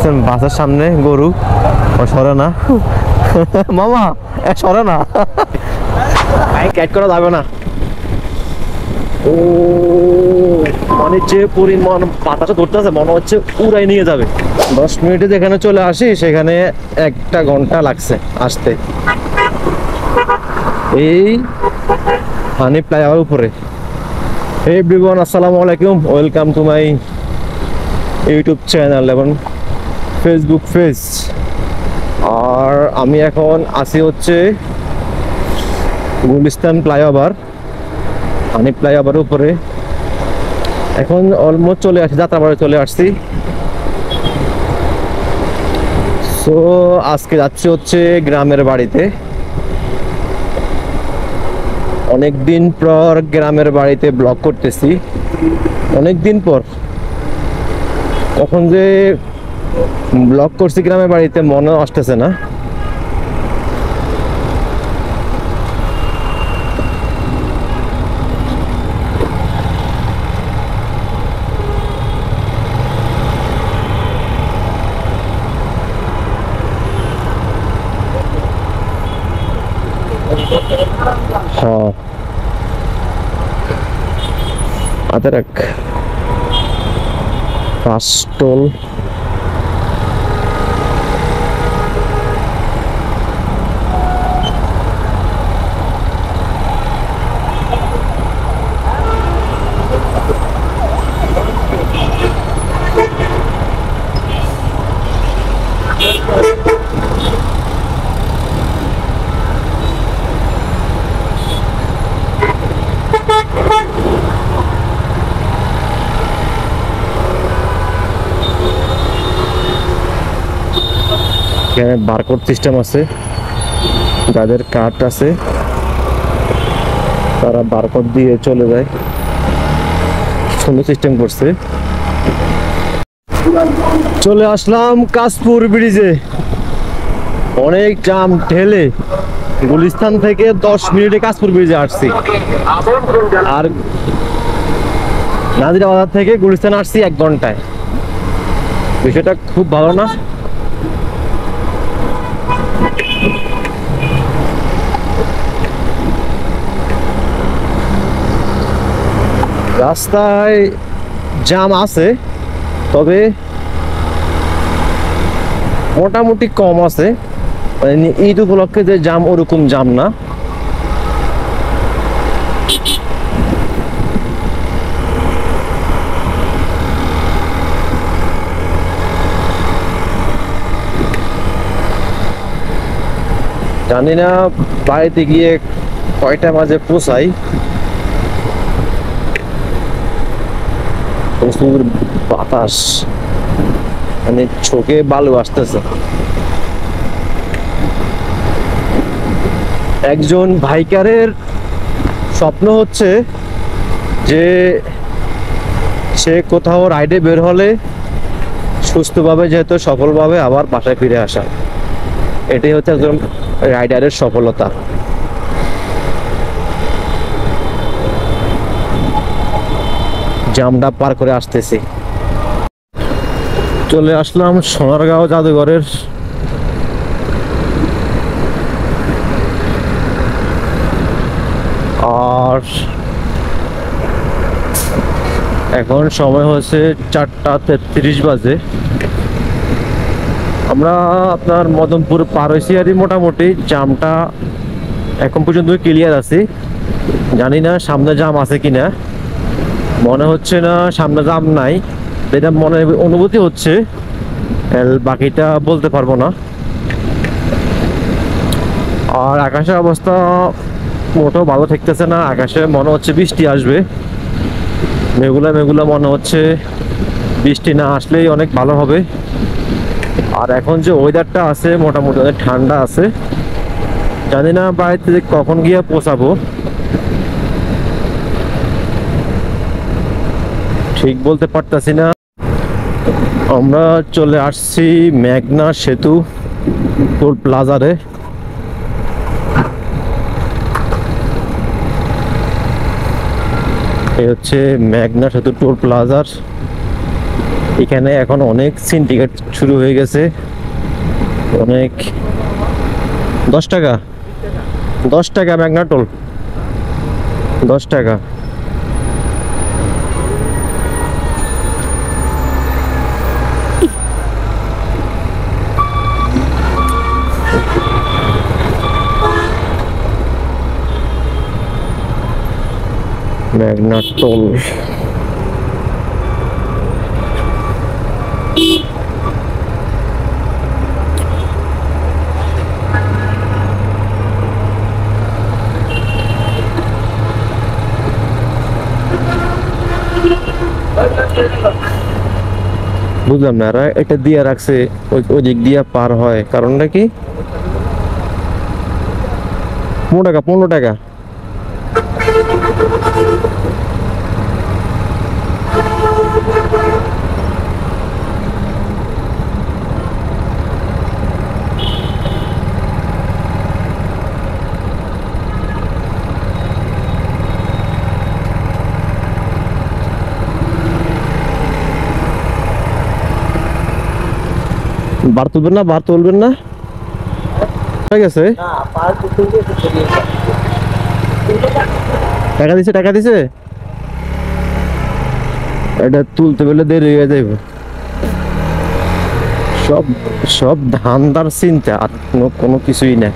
দেখছেন বাসের সামনে গরু, ও সরে না মামা, সরে না, বাইক ক্যাট করা যাবে না। ও মানে যে পরিমাণ বাতাসে ধরতেছে মনে হচ্ছে উড়াই নিয়ে যাবে। 10 মিনিটে যেখানে চলে আসি সেখানে 1 ঘন্টা লাগছে আসতে। এই হানি ফ্লাইওভার উপরে। Hey everyone, আসসালামু আলাইকুম, welcome to my YouTube channel এবং ফেসবুক পেজ। আর আমি এখন আছি হচ্ছে গুলিস্তান ফ্লাইওভার, হানি ফ্লাইওভার উপরে। এখন অলমোস্ট চলে আসছি, যাত্রাবাড়ি চলে আসছি। সো আজকে যাচ্ছি হচ্ছে গ্রামের বাড়িতে। অনেক দিন পর গ্রামের বাড়িতে ব্লগ করতেছি, অনেক দিন পর। কখন যে ব্লগ করছি গ্রামের বাড়িতে মনে আসতেছে না। হ্যাঁ আদারাক পাস্টল। এখানে বারকোড সিস্টেম আছে, যাদের কার্ড আছে তারা বারকোড দিয়ে চলে যায়। সুন্দর সিস্টেম করছে। চলে আসলাম কাশপুর ব্রিজে। অনেক জাম ঠেলে গুলিস্তান থেকে 10 মিনিটে কাশপুর ব্রিজে আসছি। আর নাজিরাবাজার থেকে গুলিস্তান আসছি 1 ঘন্টায়। বিষয়টা খুব ভালো না? রাস্তায় জ্যাম আছে, তবে মোটামুটি কম আছে। মানে ঈদ উপলক্ষে যে জ্যাম ওরকম জ্যাম না। জানি না বাড়িতে গিয়ে কয়টা বাজে পৌঁছাই। প্রচুর বাতাস, মানে চোখে বালু আসতেছে। একজন বাইকারের স্বপ্ন হচ্ছে যে সে কোথাও রাইডে বের হলে সুস্থভাবে, যেহেতু সফলভাবে আবার বাসায় ফিরে আসা। এটাই হচ্ছে একজন রাইডারের সফলতা। জামটা পার করে আসতেছি। চলে আসলাম সোনারগাঁও জাদুঘরের। আর এখন সময় হচ্ছে 4:33 বাজে। আমরা আপনার মদনপুর পার হয়েছি আর মোটামুটি জামটা এখন পর্যন্ত ক্লিয়ার আছে। জানি না সামনে জাম আছে কিনা, মনে হচ্ছে না সামনে জাম নাই, এটা মনে অনুভূতি হচ্ছে, বাকিটা বলতে পারবো না। আর আকাশের অবস্থা মোটেও ভালো থাকতেছে না। আকাশে মনে হচ্ছে বৃষ্টি আসবে, মেঘুলা মেঘুলা মনে হচ্ছে। বৃষ্টি না আসলেই অনেক ভালো হবে। আর এখন যে ওয়েদারটা আছে মোটামুটি অনেক ঠান্ডা আছে। জানি না বাড়িতে কখন গিয়ে পৌঁছাবো, ঠিক বলতে পারতাছি না। আমরা চলে আসছি মেঘনা সেতু টোল প্লাজারে। এই হচ্ছে মেঘনা সেতু টোল প্লাজার। এখানে এখন অনেক সিন্ডিকেট শুরু হয়ে গেছে, অনেক। 10 টাকা, 10 টাকা মেঘনা টোল, 10 টাকা। মেঘনা টোল। বুঝলাম না, এরা এটা দিয়ে রাখছে ওই দিক দিয়ে পার হয়, কারণটা কি? 15 টাকা, 15 টাকা। বার তুলবেন না, বার তুলবেন না, হয়ে গেছে। টাকা দিছে, টাকা দিছে। এটা তুলতে বলে দেরি হয়ে যাবে। সব সব ধান্দার চিন্তা, আর কোনো কিছুই না,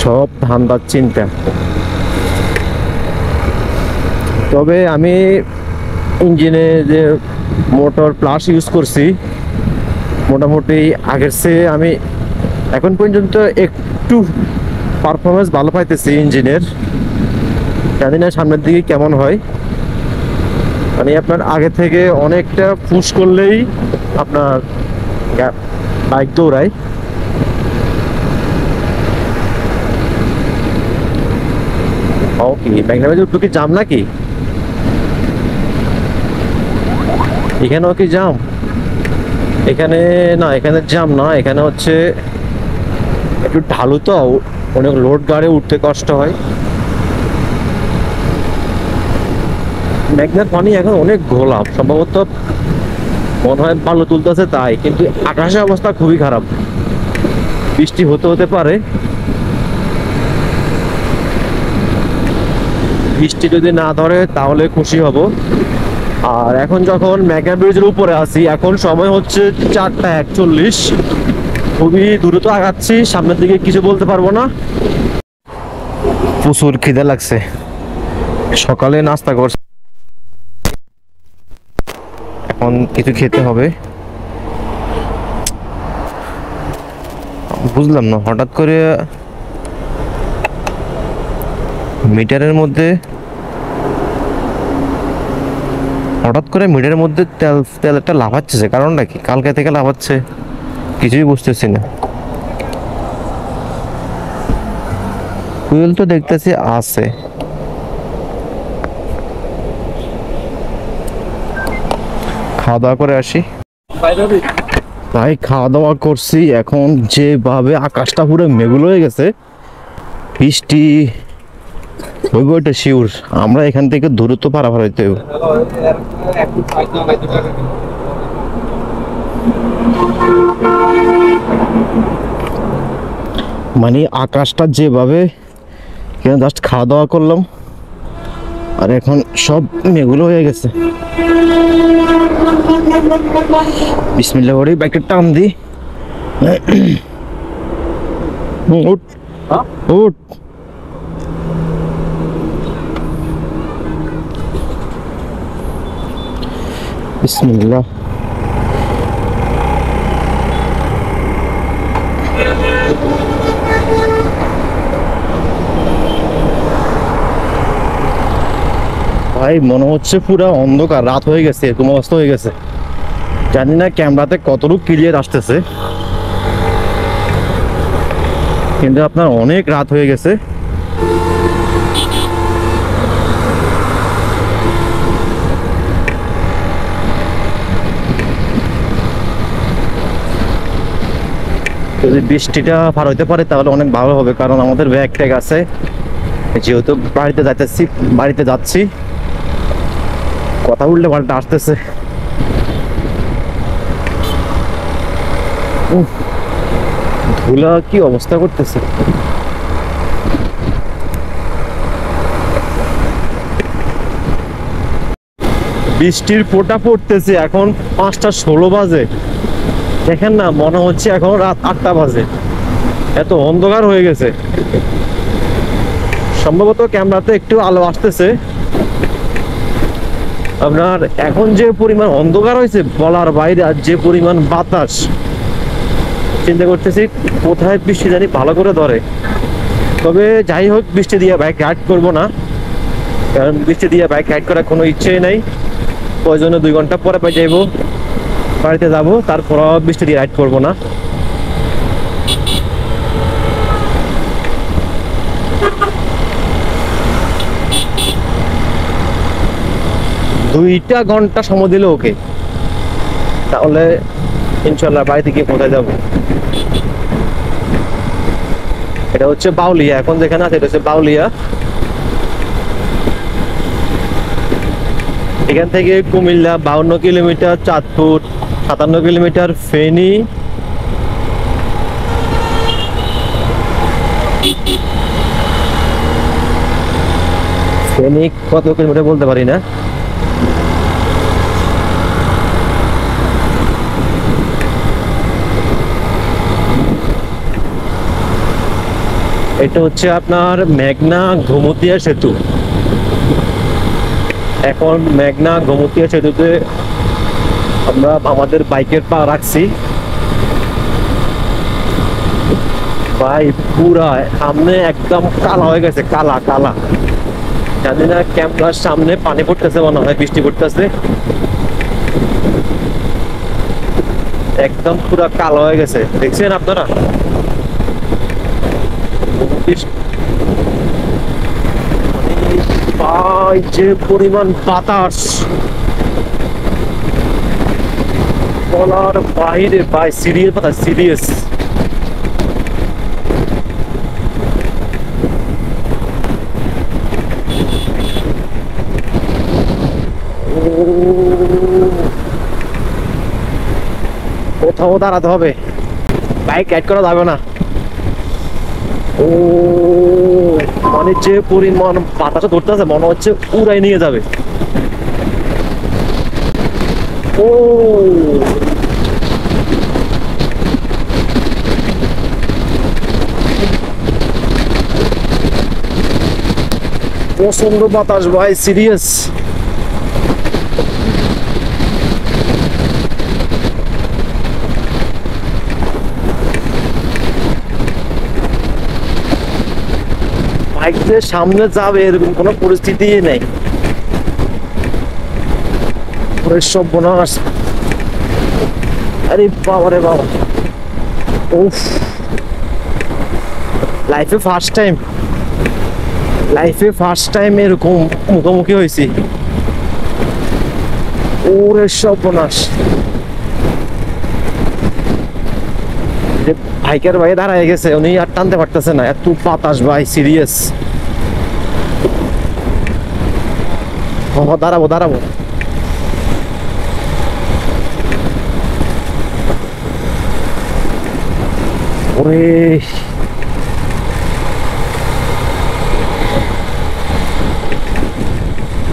সব ধান্দার চিন্তা। তবে আমি ইঞ্জিনে যে মোটর প্লাস ইউজ করছি, মোটামুটি আগের চেয়ে আমি এখন পর্যন্ত একটু পারফরমেন্স ভালো পাইতেছি ইঞ্জিনের। জানি না সামনের দিকে কেমন হয়। মানে আপনার আগে থেকে অনেকটা পুশ করলেই আপনার বাইক দৌড়ায়। ওকে, মেঘনা ব্রিজে উঠবো কি জাম নাকি? এখানেও কি জাম? এখানে না, এখানে জাম না, এখানে হচ্ছে একটু ঢালু তো, অনেক লোড গাড়ি উঠতে কষ্ট হয়। মেঘনার পানি এখন অনেক ঘোলা, সম্ভবত মনে হয় বালু তুলতেছে তাই, কিন্তু আকাশের অবস্থা খুবই খারাপ, বৃষ্টি হতে পারে। বৃষ্টি যদি না ধরে তাহলে খুশি হব। আর এখন যখন মেঘনা ব্রিজের উপরে আছি, এখন সময় হচ্ছে 4টা 41, খুবই দ্রুত আগাচ্ছি, সামনের দিকে কিছু বলতে পারবো না। প্রচুর খিদে লাগছে, সকালে নাস্তা করছি, এখন কিছু খেতে হবে। বুঝলাম না, হঠাৎ করে মিটারের মধ্যে তেল একটা লাফাচ্ছে, কারণটা কি? কালকে থেকে লাফাচ্ছে, কিছুই বুঝতেছি না। ফুয়েল তো দেখতেছি আছে। খাওয়া দাওয়া করে আসি ভাই। খাওয়া দাওয়া করছি, এখন যেভাবে আকাশটা পুরো মেঘুলো হয়ে গেছে, বৃষ্টি হইব এটা শিওর। আমরা এখান থেকে দ্রুত পারাপার হইতে হবে। মানে আকাশটা যেভাবে, জাস্ট খাওয়া দাওয়া করলাম আর এখন সব মেঘুলো হয়ে গেছে। বিসমিল্লাহ করে বাইকটা টান দি। উঠ উঠ। বিসমিল্লাহ। ভাই মনে হচ্ছে পুরো অন্ধকার, রাত হয়ে গেছে, এরকম অবস্থা হয়ে গেছে। জানি না ক্যামেরাতে কতটুকু ক্লিয়ার আসতেছে, কিন্তু আপনার অনেক রাত হয়ে গেছে। যদি বৃষ্টিটা পার হইতে পারে তাহলে অনেক ভালো হবে, কারণ আমাদের ব্যাগ ট্যাগ আছে, যেহেতু বাড়িতে যাচ্ছি। কথা উল্টে পাল্টা আসতেছে। ধুলা কি অবস্থা করতেছে। বৃষ্টির ফোঁটা পড়তেছে, এখন 5:16 বাজে। দেখেন না, মনে হচ্ছে এখন রাত 8টা বাজে, এত অন্ধকার হয়ে গেছে। সম্ভবত ক্যামেরাতে একটু আলো আসতেছে। আপনার এখন যে পরিমাণ অন্ধকার হয়েছে বলার বাইরে, আর যে পরিমাণ বাতাস, চিন্তা করতেছি কোথায় বৃষ্টি জানি ভালো করে ধরে। তবে যাই হোক, বৃষ্টি দিয়ে বাইক রাইড করবো না, কারণ বৃষ্টি দিয়ে বাইক রাইড করার কোনো ইচ্ছেই নাই। প্রয়োজনে 2 ঘন্টা পরে যাইবো, বাড়িতে যাবো, তারপর বৃষ্টি দিয়ে রাইড করবো না। দুইটা ঘন্টা সময় দিলে ওকে, তাহলে ইনশাল্লাহ বাড়িতে গিয়ে কোথায় যাবো। এটা হচ্ছে বাউলিয়া, এখন যেখানে আছে এটা হচ্ছে বাউলিয়া। এখান থেকে কুমিল্লা 52 কিলোমিটার, চাঁদপুর 57 কিলোমিটার, ফেনী কত কিলোমিটার বলতে পারি না। এটা হচ্ছে আপনার মেঘনা ঘুমতিয়া সেতু। এখন মেঘনা ঘুমতিয়া সেতুতে আমরা আমাদের বাইকের পা রাখছি। ভাই পুরা সামনে একদম কালা হয়ে গেছে, কালা কালা। জানি না ক্যামেরার সামনে পানি পড়তেছে, মনে হয় বৃষ্টি পড়তেছে। একদম পুরা কালো হয়ে গেছে, দেখছেন আপনারা? ভাই যে পরিমাণ বাতাস বলার বাইরে, ভাই সিরিয়াস কথা, সিরিয়াস। কোথাও দাঁড়াতে হবে, বাইক রাইড করা যাবে না। ও মানে যে পরিমাণ বাতাসে ধরতেছে, মনে হচ্ছে উড়াই নিয়ে যাবে। ও প্রচন্ড বাতাস ভাই, সিরিয়াস। বাইক যে সামনে যাবে এরকম কোনো পরিস্থিতি নেই। সব বোনাস, আরে বাবা রে বাবা। উফ, লাইফে ফার্স্ট টাইম এরকম মুখোমুখি হয়েছি। ওরে সব বোনাস। বাইকের ভাই দাঁড়ায় গেছে, উনি আর টানতে পারতেছে না, এত বাতাস ভাই, সিরিয়াস। দাঁড়াবো দাঁড়াবো। ওরে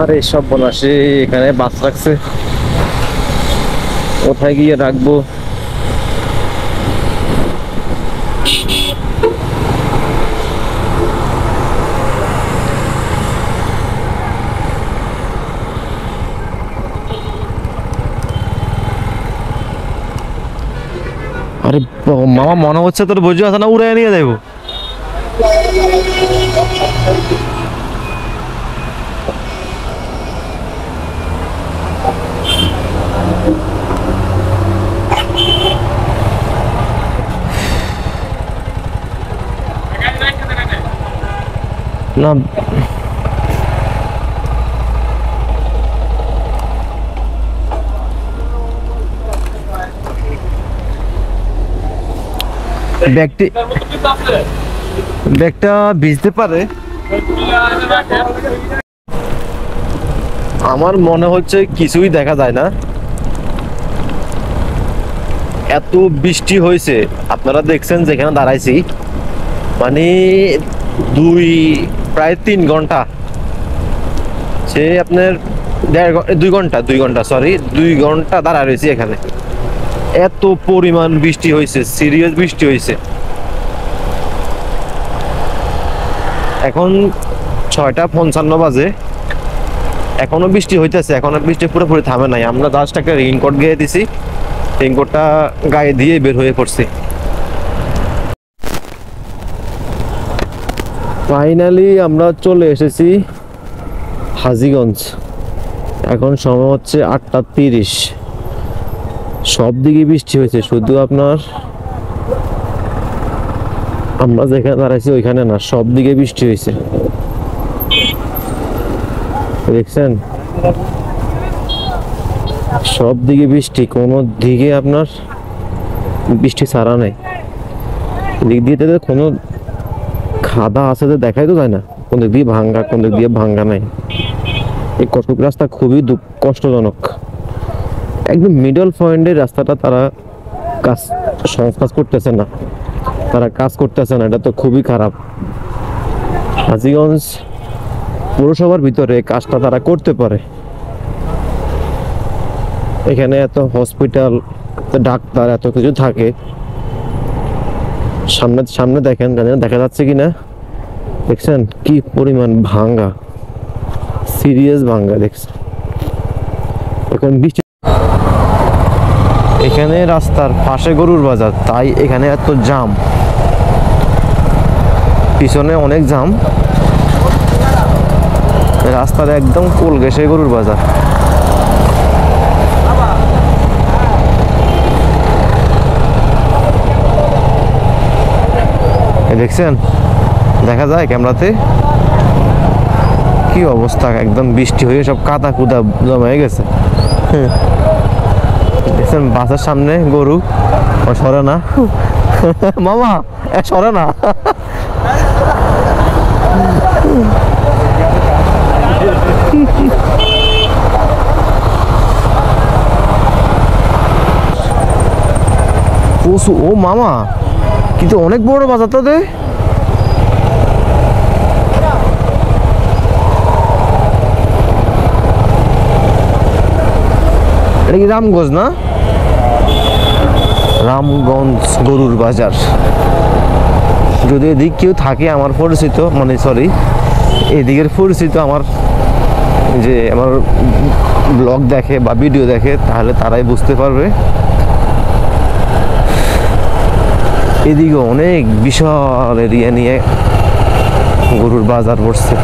আরে সব বোনাসে, এখানে বাস রাখছে, কোথায় গিয়ে রাখবো? আরে মামা, মনে হচ্ছে তোর বুঝে আছে না, উড়ে নিয়ে যাইবো। না ব্যাগটা ভিজতে পারে। আমার মনে হচ্ছে কিছুই দেখা যায় না, এত বৃষ্টি হয়েছে। আপনারা দেখছেন যেখানে দাঁড়াইছি, মানে প্রায় 3 ঘন্টা, সে আপনার 2 ঘন্টা 2 ঘন্টা দাঁড়ায় রয়েছি এখানে। এত পরিমাণ বৃষ্টি হয়েছে, সিরিয়াস বৃষ্টি হয়েছে। এখন 6:55 বাজে, এখনো বৃষ্টি হইতেছে, এখনো বৃষ্টি পুরোপুরি থামে নাই। আমরা জাস্ট একটা রেইনকোট গিয়ে দিছি, রেইনকোটটা গায়ে দিয়ে বের হয়ে পড়ছি। ফাইনালি আমরা চলে এসেছি হাজীগঞ্জ। এখন সময় হচ্ছে 8:30। সব দিকে বৃষ্টি হয়েছে, শুধু আপনার আমরা যেখানে দাঁড়াইছি ওইখানে না, সব দিকে বৃষ্টি হয়েছে। দেখছেন, সব দিকে বৃষ্টি, কোনো দিকে আপনার বৃষ্টি ছাড়া নেই। দিক দিয়ে কোনো খাদা আছে যে দেখাই তো যায় না, কোন দিক দিয়ে ভাঙ্গা, কোন দিক দিয়ে ভাঙ্গা নাই। এই কটক রাস্তা খুবই কষ্টজনক। একদম মিডল পয়েন্টের রাস্তাটা তারা কাজ করতেছে না, এটা তো খুবই খারাপ। হাজীগঞ্জ পৌরসভার ভিতরে কাজটা তারা করতে পারে। এখানে এত হসপিটাল, ডাক্তার, এত কিছু থাকে। সামনে দেখেন, জানেন দেখা যাচ্ছে কিনা, দেখছেন কি পরিমাণ ভাঙ্গা, সিরিয়াস ভাঙ্গা দেখছেন। এখন বৃষ্টি, এখানে রাস্তার পাশে গরুর বাজার, তাই এখানে এত জাম, পিছনে অনেক জাম, রাস্তার একদম কোল ঘেঁষে গরুর বাজার। দেখছেন, দেখা যায় ক্যামেরাতে কি অবস্থা, একদম বৃষ্টি হয়ে সব কাদা কুদা জমা হয়ে গেছে। দেখছেন বাসের সামনে গরু, ও সরে না মামা, সরে না। ও মামা, কিন্তু অনেক বড় বাজার তো। এটা কি রামগঞ্জ না? রামগঞ্জ গরুর বাজার। যদি এদিক কেউ থাকে আমার পরিচিত, মানে সরি এদিকের পরিচিত, আমার যে আমার ব্লগ দেখে বা ভিডিও দেখে, তাহলে তারাই বুঝতে পারবে। এদিকে অনেক বিশাল এরিয়া নিয়ে গরুর বাজার বসছে।